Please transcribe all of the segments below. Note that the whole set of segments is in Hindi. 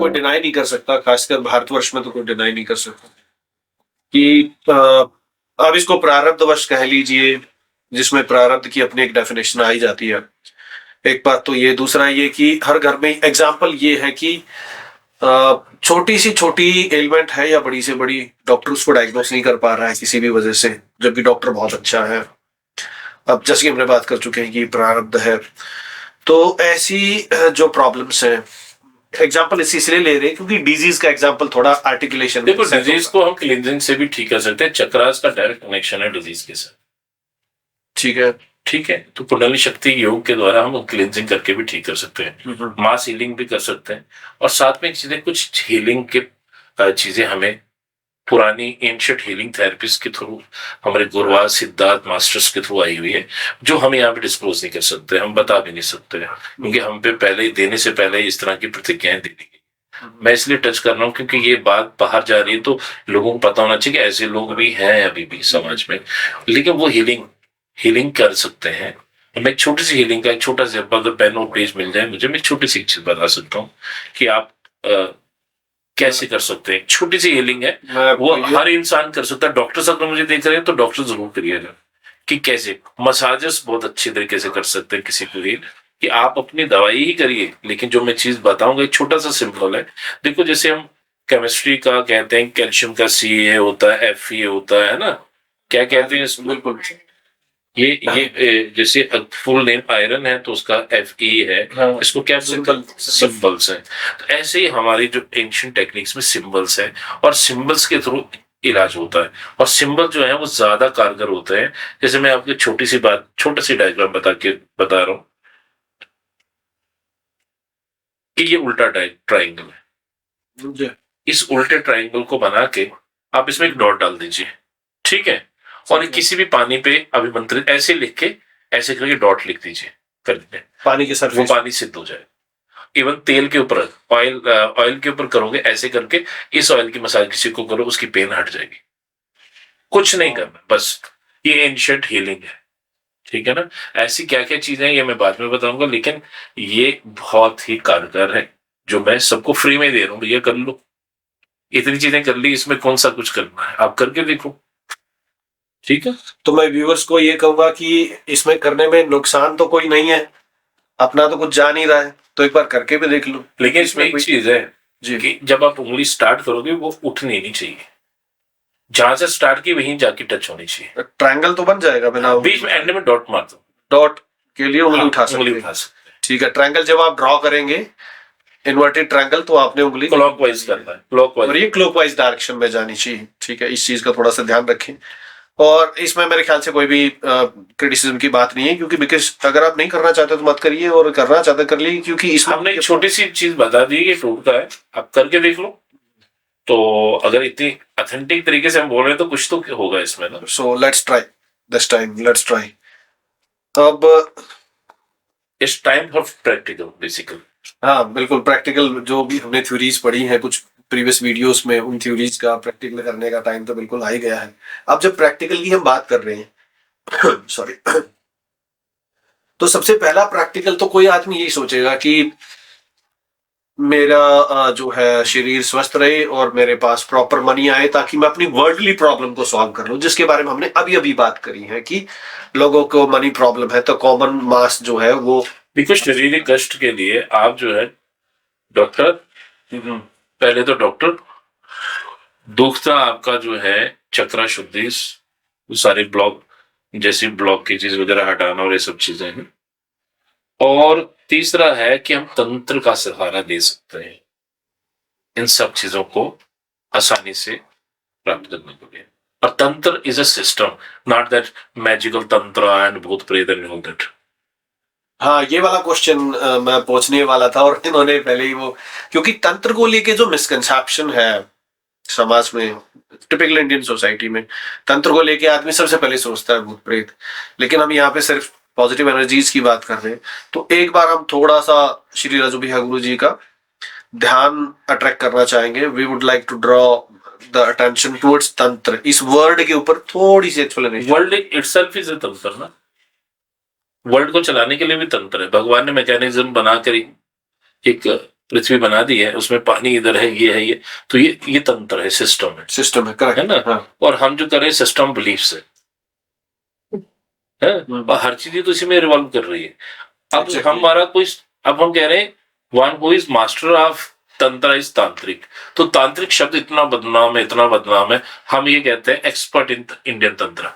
कोई डिनाई नहीं कर सकता, खासकर भारतवर्ष में तो कोई डिनाई नहीं कर सकता कि अब इसको प्रारब्धवश कह लीजिए, जिसमें प्रारब्ध की अपनी एक डेफिनेशन आई जाती है। एक बात तो ये, दूसरा ये कि हर घर में एग्जाम्पल ये है कि छोटी सी छोटी एलिमेंट है या बड़ी से बड़ी, डॉक्टर उसको डायग्नोस नहीं कर पा रहा है किसी भी वजह से, जबकि डॉक्टर बहुत अच्छा है। अब जैसे कि हमने बात कर चुके हैं कि प्रारब्ध है, तो ऐसी जो प्रॉब्लम्स हैं, एग्जाम्पल इसलिए ले रहे हैं क्योंकि डिजीज का एग्जाम्पल थोड़ा आर्टिकुलेशन, देखो डिजीज को हम क्लींजिंग से भी ठीक कर सकते हैं, चक्रास का डायरेक्ट कनेक्शन है डिजीज के साथ। ठीक है, तो कुंडली शक्ति योग के द्वारा हम क्लींजिंग करके भी ठीक कर सकते हैं, मास हीलिंग भी कर सकते हैं, और साथ में चीजें कुछ हीलिंग के चीजें हमें पुरानी एंशिएंट हीलिंग थेरेपीज के थ्रू, हमारे गुरुवार सिद्धार्थ मास्टर्स के थ्रू आई हुई है, जो हम यहाँ पे डिस्क्लोज नहीं कर सकते, हम बता भी नहीं सकते, क्योंकि हम पे पहले देने से पहले इस तरह की प्रतिज्ञाएं दे दी गई। मैं इसलिए टच कर रहा हूँ क्योंकि ये बात बाहर जा रही है, तो लोगों को पता होना चाहिए कि ऐसे लोग भी हैं अभी भी समाज में, लेकिन वो हीलिंग कर सकते हैं। मैं एक छोटी सी हीलिंग का एक छोटा सा, अगर पेन और पेज मिल जाए मुझे, मैं छोटी सी चीज बता सकता हूँ कि आप कैसे कर सकते हैं। छोटी सी हीलिंग है, वो हर इंसान कर सकता है। डॉक्टर साहब मुझे देख रहे हैं तो डॉक्टर जरूर करिएगा कि कैसे मसाजेस बहुत अच्छी तरीके से कर सकते हैं किसी को हील, कि आप अपनी दवाई ही करिए, लेकिन जो मैं चीज बताऊंगा एक छोटा सा सिंपल है। देखो जैसे हम केमिस्ट्री का कहते हैं कैल्शियम का CA होता है, FE होता है ना, क्या कहते हैं इसमें, बिल्कुल ये जैसे फुल नेम आयरन है तो उसका FE है, हाँ, इसको क्या सिंबल्स है। तो ऐसे ही हमारी जो एंशिएंट टेक्निक्स में सिंबल्स है, और सिंबल्स के थ्रू इलाज होता है, और सिंबल जो है वो ज्यादा कारगर होते हैं। जैसे मैं आपको छोटी सी बात, छोटा सी डायग्राम बता रहा हूं कि ये उल्टा ट्राइंगल है। इस उल्टे ट्राइंगल को बना के आप इसमें एक डॉट डाल दीजिए, ठीक है, और किसी भी पानी पे अभिमंत्रित ऐसे लिख के, ऐसे करके डॉट लिख दीजिए, कर दीजिए पानी के सरफेस, वो पानी सिद्ध हो जाए। इवन तेल के ऊपर, ऑयल के ऊपर करोगे, ऐसे करके इस ऑयल की मसाज किसी को करो, उसकी पेन हट जाएगी। कुछ नहीं करना, बस ये एंशिएंट हीलिंग है, ठीक है ना। ऐसी क्या क्या चीजें ये मैं बाद में बताऊंगा, लेकिन ये बहुत ही कारगर है, जो मैं सबको फ्री में दे रहा हूँ, भैया कर लो। इतनी चीजें कर ली, इसमें कौन सा कुछ करना है, आप करके देखो, ठीक है। तो मैं व्यूअर्स को ये कहूंगा कि इसमें करने में नुकसान तो कोई नहीं है, अपना तो कुछ जा नहीं रहा है, तो एक बार करके भी देख लो। लेकिन इसमें एक चीज है जी, कि जब आप उंगली स्टार्ट करोगे वो उठनी नहीं चाहिए, जहां से स्टार्ट की वहीं जाके टच होनी चाहिए। ट्रायंगल तो बन जाएगा बिना, बीच में एंड में डॉट मार दो, डॉट के लिए उंगली उठा सकते हैं, ठीक है। ट्रायंगल जब आप ड्रॉ करेंगे इन्वर्टेड ट्रायंगल, तो आपने उंगली क्लॉकवाइज करना है, क्लॉकवाइज, और ये क्लॉकवाइज डायरेक्शन में जानी चाहिए, ठीक है। इस चीज का थोड़ा सा ध्यान रखें, और इसमें मेरे ख्याल से कोई भी क्रिटिसिज्म की बात नहीं है, क्योंकि बिकॉज अगर आप नहीं करना चाहते तो मत करिए, और करना चाहते कर लीजिए, क्योंकि इसमें हमने एक छोटी सी चीज बता दी कि टूटता है, आप करके देख लो। तो अगर इतनी ऑथेंटिक तरीके से हम बोल रहे हैं तो कुछ तो होगा इसमें ना। So let's try this time, let's try. अब it's time for practical basically. हाँ बिल्कुल, प्रैक्टिकल जो भी हमने थ्योरीज पढ़ी हैं कुछ प्रीवियस वीडियोस में, उन थ्योरीज का प्रैक्टिकल करने का टाइम तो बिल्कुल आ ही गया है। अब जब प्रैक्टिकल की हम बात कर रहे हैं सॉरी तो सबसे पहला प्रैक्टिकल तो कोई आदमी यही सोचेगा कि मेरा जो है शरीर स्वस्थ रहे और मेरे पास प्रॉपर मनी आए, ताकि मैं अपनी वर्ल्डली प्रॉब्लम को सॉल्व कर लूं, जिसके बारे में हमने अभी बात करी है कि लोगों को मनी प्रॉब्लम है, तो कॉमन मास जो है वो, बिकॉज शारीरिक कष्ट के लिए आप जो है डॉक्टर, पहले तो डॉक्टर, दूसरा आपका जो है चक्रा शुद्धि, सारे ब्लॉक जैसी ब्लॉकेजेस वगैरह हटाना और ये सब चीजें हैं, और तीसरा है कि हम तंत्र का सहारा ले सकते हैं इन सब चीजों को आसानी से प्राप्त करने के लिए। और तंत्र is a system, not that magical तंत्र एंड भूत प्रेत एंड ऑल दैट। हाँ, ये वाला क्वेश्चन मैं पूछने वाला था, और इन्होंने पहले ही वो, क्योंकि तंत्र को लेके जो मिसकंसेप्शन है समाज में, टिपिकल इंडियन सोसाइटी में, तंत्र को लेके आदमी सबसे पहले सोचता है भूत प्रेत, लेकिन हम यहाँ पे सिर्फ पॉजिटिव एनर्जीज की बात कर रहे हैं। तो एक बार हम थोड़ा सा श्री राजू बिहार गुरु जी का ध्यान अट्रैक्ट करना चाहेंगे। We would like to draw the attention towards tantra, इस वर्ड के ऊपर थोड़ी सी explanation. World itself is a tantra ना, वर्ल्ड को चलाने के लिए भी तंत्र है। भगवान ने मैकेनिज्म बनाकर एक पृथ्वी बना दी है, उसमें पानी इधर है, ये तो ये तंत्र है, सिस्टम सिस्टम है, करेक्ट है ना। हाँ। और हम जो कर रहे हैं सिस्टम बिलीफ से है, और हर चीज तो इसी में रिवॉल्व कर रही है। अब Exactly. हमारा कोई, अब हम कह रहे हैं one who is master of तंत्र इज तांत्रिक। तो तांत्रिक शब्द इतना बदनाम है, इतना बदनाम है, हम ये कहते हैं एक्सपर्ट इन इंडियन तंत्र।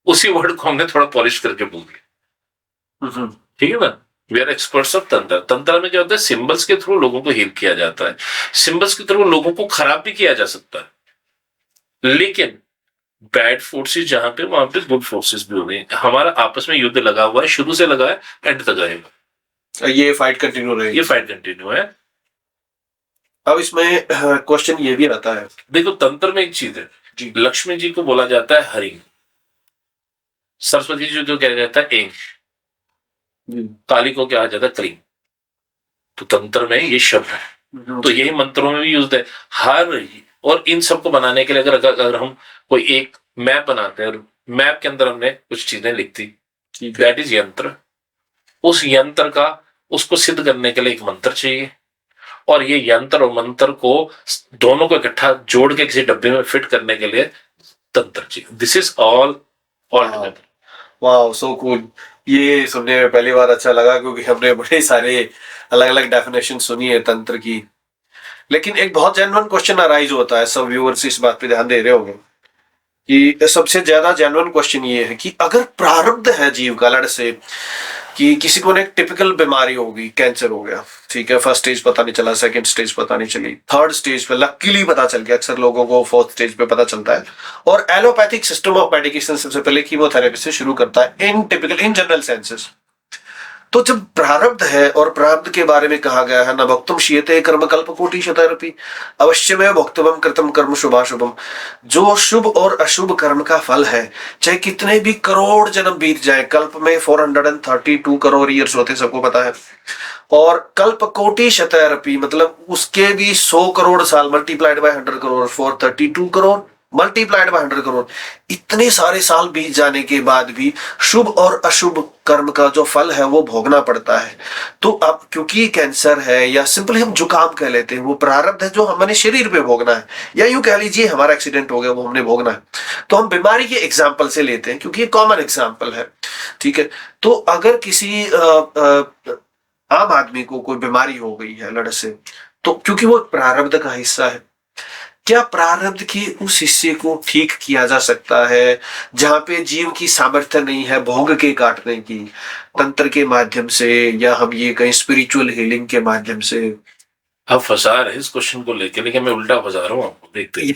उसी वर्ड को हमने थोड़ा पॉलिश करके बोल दिया, ठीक है ना। वी आर एक्सपर्ट्स ऑफ तंत्र। तंत्र में क्या होता है, सिंबल्स के थ्रू लोगों को हील किया जाता है, सिंबल्स के थ्रू लोगों को खराब भी किया जा सकता है, लेकिन बैड फोर्सेस जहां पे, वहां पे गुड फोर्सेस भी हो गई। हमारा आपस में युद्ध लगा हुआ है, शुरू से लगा है, एंड तक रहेगा, ये फाइट कंटिन्यू रहेगी, ये फाइट कंटिन्यू है। अब इसमें क्वेश्चन ये भी आता है, देखो तंत्र में एक चीज है जी। लक्ष्मी जी को बोला जाता है हरि, सरस्वती जी को क्या जाता है एंग, काली को क्या जाता है क्लीन। तो तंत्र में ये शब्द है, तो यही मंत्रों में भी यूज है हर। और इन सबको बनाने के लिए अगर हम कोई एक मैप बनाते हैं, मैप के अंदर हमने कुछ चीजें लिख दी, दैट इज यंत्र। उस यंत्र का, उसको सिद्ध करने के लिए एक मंत्र चाहिए, और ये यंत्र और मंत्र को दोनों को इकट्ठा जोड़ के किसी डब्बे में फिट करने के लिए तंत्र चाहिए। This is all together. Wow, so cool. ये सुनने में पहली बार अच्छा लगा, क्योंकि हमने बड़े सारे अलग अलग डेफिनेशन सुनी है तंत्र की, लेकिन एक बहुत जेन्युइन क्वेश्चन अराइज होता है, सब व्यूअर्स इस बात पे ध्यान दे रहे होंगे कि सबसे ज्यादा जेन्युइन क्वेश्चन ये है कि अगर प्रारब्ध है जीव का, लड़ से कि किसी को एक टिपिकल बीमारी होगी, कैंसर हो गया, ठीक है, फर्स्ट स्टेज पता नहीं चला, सेकंड स्टेज पता नहीं चली, थर्ड स्टेज पे लकीली पता चल गया, अक्सर लोगों को फोर्थ स्टेज पे पता चलता है, और एलोपैथिक सिस्टम ऑफ मेडिकेशन सबसे पहले कीमोथेरेपी से शुरू करता है, इन टिपिकल इन जनरल सेंसेस। तो जब प्रारब्ध है, और प्रारब्ध के बारे में कहा गया है, न भक्तुम क्षीयते कर्म कल्प कोटि शतरपि अवश्यमेव भोक्तव्यम कृतम कर्म शुभाशुभम। जो शुभ और अशुभ कर्म का फल है, चाहे कितने भी करोड़ जन्म बीत जाए, कल्प में 432 करोड़ ईयर्स होते, सबको पता है, और कल्प कोटि शतरपि मतलब उसके भी 100 करोड़ साल, multiplied by 100 crore, 432 crore multiplied by 100 crore, इतने सारे साल बीत जाने के बाद भी शुभ और अशुभ कर्म का जो फल है वो भोगना पड़ता है। तो अब क्योंकि कैंसर है, या सिंपली हम जुकाम कह लेते हैं, वो प्रारब्ध है जो हमारे शरीर पे भोगना है, या यूं कह लीजिए हमारा एक्सीडेंट हो गया, वो हमने भोगना है। तो हम बीमारी के एग्जाम्पल से लेते हैं, क्योंकि ये कॉमन एग्जाम्पल है, ठीक है। तो अगर किसी आम आदमी को कोई बीमारी हो गई है लड़ से, तो क्योंकि वो प्रारब्ध का हिस्सा है, क्या प्रारब्ध के उस हिस्से को ठीक किया जा सकता है जहां पे जीव की सामर्थ्य नहीं है भोग के काटने की, तंत्र के माध्यम से, या हम ये कहीं स्पिरिचुअल हीलिंग के माध्यम से? आप फंसा रहे इस क्वेश्चन को लेकर, लेकिन मैं उल्टा फंसा रहा हूँ आपको, देखते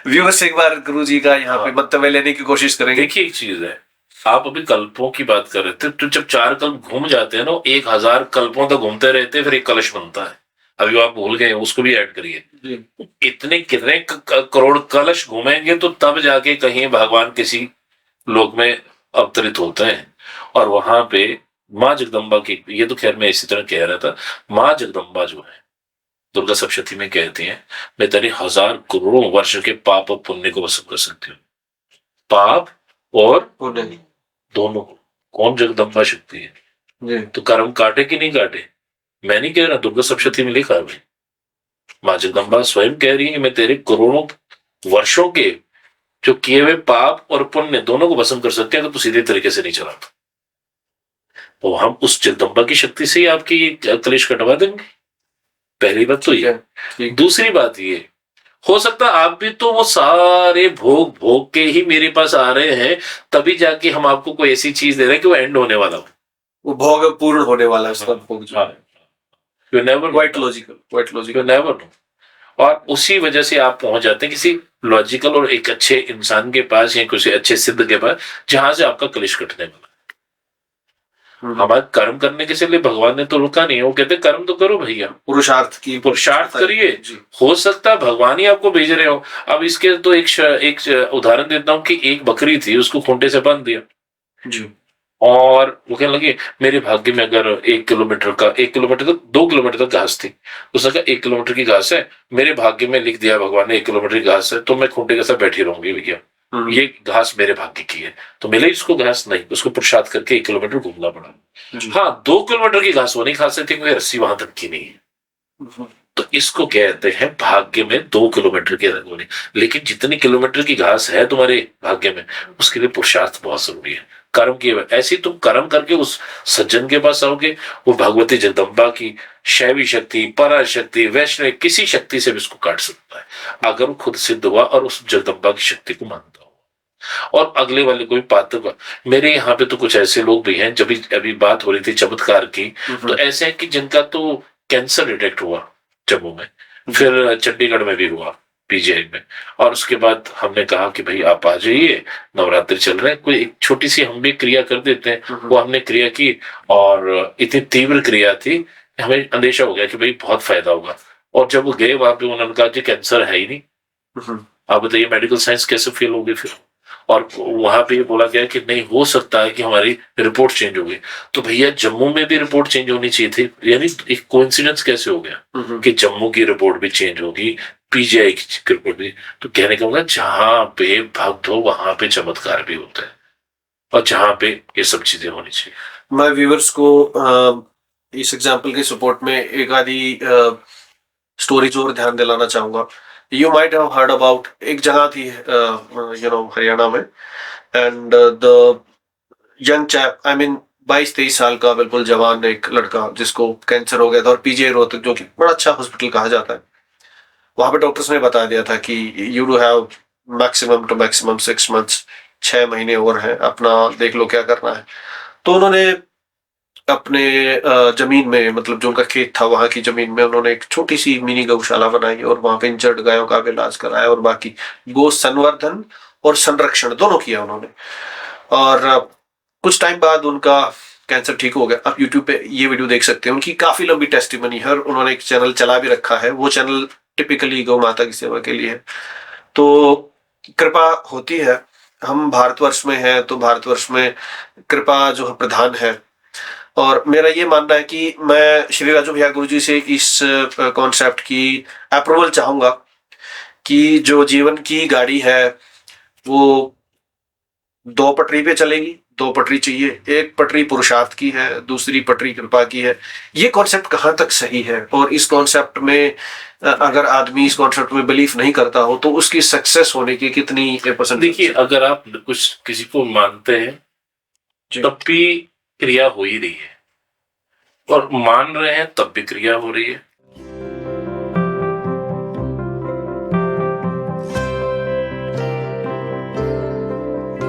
व्यूअर्स एक बार गुरु जी का यहाँ पे मंतव्य लेने की कोशिश करेंगे। देखिए एक चीज है, आप अभी कल्पों की बात कर रहे थे, तो जब 4 कल्प घूम जाते हैं ना, 1000 कल्पों तक घूमते रहते हैं, फिर एक कलश बनता है। अभी आप भूल गए, उसको भी ऐड करिए। इतने कितने करोड़ कलश घूमेंगे तो तब जाके कहीं भगवान किसी लोक में अवतरित होते हैं, और वहां पे माँ जगदम्बा की, ये तो खैर मैं इसी तरह कह रहा था, माँ जगदम्बा जो है दुर्गा सप्तशती में कहती हैं, मैं तेरे 1000 करोड़ों वर्ष के पाप और पुण्य को वसूल कर सकती हूँ। पाप और पुण्य दोनों। कौन जगदम्बा शक्ति है, तो कर्म काटे कि नहीं काटे, मैं नहीं कह रहा, दुर्गा सप्तशती में लिखा है। माँ जगदम्बा स्वयं कह रही है, मैं तेरे करोड़ों वर्षों के जो किए हुए पाप और पुण्य दोनों को भस्म कर सकते हैं, अगर तू सीधे तरीके से नहीं चलाता। तो हम उस जगदम्बा की शक्ति से ही आपकी कलेश कटवा देंगे। पहली बात तो ये। दूसरी बात ये, हो सकता आप भी तो वो सारे भोग भोग के ही मेरे पास आ रहे हैं, तभी जाके हम आपको कोई ऐसी चीज दे रहे हैं कि वो एंड होने वाला हो, वो भोग पूर्ण होने वाला है उसका भोग। You never know. Quite logical. You never know. और उसी वजह से आप पहुंच जाते हैं किसी लॉजिकल और एक अच्छे इंसान के पास, या किसी अच्छे सिद्ध के पास, जहां से आपका कलेश कटने वाला। हमारे कर्म करने के से लिए भगवान ने तो रुका नहीं है, वो कहते कर्म तो करो भैया, पुरुषार्थ करिए। हो सकता है भगवान ही आपको भेज रहे हो। अब इसके तो एक उदाहरण देता हूँ कि एक बकरी थी, उसको खूंटे से बांध दिया जी, और वो कहने लगे मेरे भाग्य में अगर 1 किलोमीटर तक 2 किलोमीटर तक घास थी, उसने कहा 1 किलोमीटर की घास है, मेरे भाग्य में लिख दिया भगवान ने 1 किलोमीटर की घास है, तो मैं खूंटे के साथ बैठी रहूंगी भैया, ये घास मेरे भाग्य की है, तो मिले इसको घास नहीं, उसको पुरुषार्थ करके 1 किलोमीटर घूमना पड़ा। जी। हाँ, 2 किलोमीटर की घास वो नहीं खा सकती क्योंकि रस्सी वहां तक की नहीं है। तो इसको कहते हैं भाग्य में 2 किलोमीटर की रंगोली। लेकिन जितनी किलोमीटर की घास है तुम्हारे भाग्य में, उसके लिए पुरुषार्थ बहुत जरूरी है, कर्म किए। ऐसे ही तुम कर्म करके उस सज्जन के पास आओगे, वो भगवती जगदम्बा की शैवी शक्ति, पराशक्ति, वैष्णव किसी शक्ति से भी उसको काट सकता है, अगर वो खुद सिद्ध हुआ और उस जगदम्बा की शक्ति को मानता हो और अगले वाले को भी पात्र हुआ। मेरे यहाँ पे तो कुछ ऐसे लोग भी हैं, जब अभी बात हो रही थी चमत्कार की, तो ऐसे है कि जिनका तो कैंसर डिटेक्ट हुआ जम्मू में, फिर चंडीगढ़ में भी हुआ, पीजीआई में, और उसके बाद हमने कहा कि भाई आप आ जाइए, नवरात्रि चल रहे हैं, कोई एक छोटी सी हम भी क्रिया कर देते हैं। वो हमने क्रिया की और इतनी तीव्र क्रिया थी, हमें अंदेशा हो गया कि भाई बहुत फायदा होगा। और जब वो गए वहां पे, उन्होंने कहा कि कैंसर है ही नहीं। आप बताइए मेडिकल साइंस कैसे फेल होगी फिर। और वहां पे ये बोला गया कि नहीं, हो सकता है कि हमारी रिपोर्ट चेंज हो गई। तो भैया जम्मू में भी रिपोर्ट चेंज होनी चाहिए थी, यानी एक कोइंसिडेंस कैसे हो गया कि जम्मू की रिपोर्ट भी चेंज होगी, पीजीआई की रिपोर्ट भी। तो कहने का मतलब जहां पे भक्त हो वहां पे चमत्कार भी होता है, और जहां पे ये सब चीजें होनी चाहिए। मैं व्यूवर्स को इस एग्जांपल के सपोर्ट में एक आधी स्टोरीज और ध्यान दिलाना चाहूंगा। You might have heard about, एक जगह थी हरियाणा में, and the young chap, I mean 22-23 साल का बिल्कुल जवान एक लड़का जिसको कैंसर हो गया था, और पीजीआई रोहतक जो कि बड़ा अच्छा हॉस्पिटल कहा जाता है, वहां पे डॉक्टर्स ने बता दिया था कि you do have maximum to maximum 6 months, 6 महीने और हैं, अपना देख लो क्या करना है। तो उन्होंने अपने जमीन में, मतलब जो उनका खेत था वहां की जमीन में, उन्होंने एक छोटी सी मिनी गौशाला बनाई और वहां पे इंजर्ड गायों का भी इलाज कराया, और बाकी गो संवर्धन और संरक्षण दोनों किया उन्होंने। और कुछ टाइम बाद उनका कैंसर ठीक हो गया। आप यूट्यूब पे ये वीडियो देख सकते हैं, उनकी काफी लंबी टेस्टिमनी है, और उन्होंने एक चैनल चला भी रखा है, वो चैनल टिपिकली गौ माता की सेवा के लिए है। तो कृपा होती है, हम भारतवर्ष में हैं, तो भारतवर्ष में कृपा जो है प्रधान है। और मेरा ये मानना है कि मैं श्री राजू भैया गुरु जी से इस कॉन्सेप्ट की अप्रूवल चाहूंगा कि जो जीवन की गाड़ी है वो 2 पटरी पे चलेगी। 2 पटरी चाहिए, एक पटरी पुरुषार्थ की है, दूसरी पटरी कृपा की है। ये कॉन्सेप्ट कहाँ तक सही है, और इस कॉन्सेप्ट में अगर आदमी इस कॉन्सेप्ट में बिलीफ नहीं करता हो तो उसकी सक्सेस होने की कितनी परसेंट? देखिए, अगर आप कुछ किसी को मानते हैं तब भी क्रिया हो ही रही है, और मान रहे हैं तब भी क्रिया हो रही है।